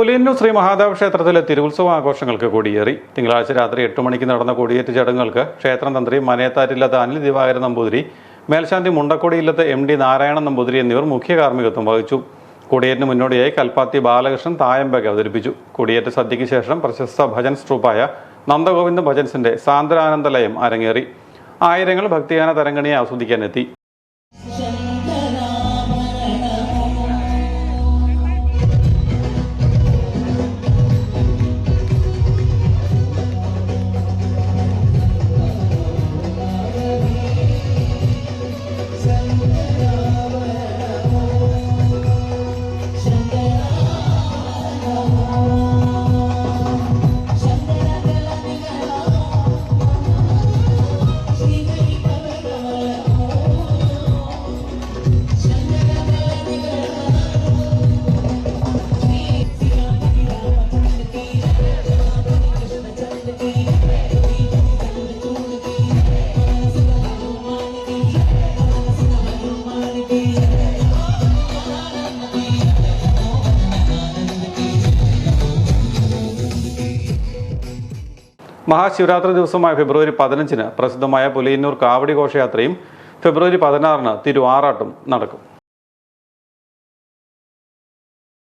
പുലിയന്നൂർ ശ്രീ മഹാദേവ ക്ഷേത്രത്തിലെ തിരുവുത്സവ ആഘോഷങ്ങൾക്ക് കൊടിയേറി. തിങ്കളാഴ്ച രാത്രി 8 മണിക്ക് നടന്ന കൊടിയേറ്റ് ചടങ്ങുകൾക്ക് ക്ഷേത്രം തന്ത്രി മനയത്താറ്റില്ലത്ത് അനിൽ ദിവാകരൻ നമ്പൂതിരി, മേൽശാന്തി മുണ്ടക്കൊടിയില്ലത്ത് MD നാരായണൻ നമ്പൂതിരി എന്നിവർ മുഖ്യ കാർമ്മികത്വം വഹിച്ചു. കൊടിയേറ്റിന് മുന്നോടിയായി കൽപ്പാത്തി ബാലകൃഷ്ണൻ തായമ്പക അവതരിപ്പിച്ചു. കൊടിയേറ്റ് സദ്യയ്ക്ക് ശേഷം പ്രശസ്ത ഭജൻസ് ട്രൂപ്പായ നന്ദഗോവിന്ദ ഭജൻസിന്റെ സാന്ദ്രാനന്ദലയം അരങ്ങേറി. ആയിരങ്ങൾ ഭക്തിഗാന തരംഗണിയെ ആസ്വദിക്കാനെത്തി. മഹാശിവരാത്രി ദിവസമായ ഫെബ്രുവരി 15-ന് പ്രസിദ്ധമായ പുലിയന്നൂർ കാവടി ഘോഷയാത്രയും ഫെബ്രുവരി 16-ന് തിരുവാറാട്ടും നടക്കും.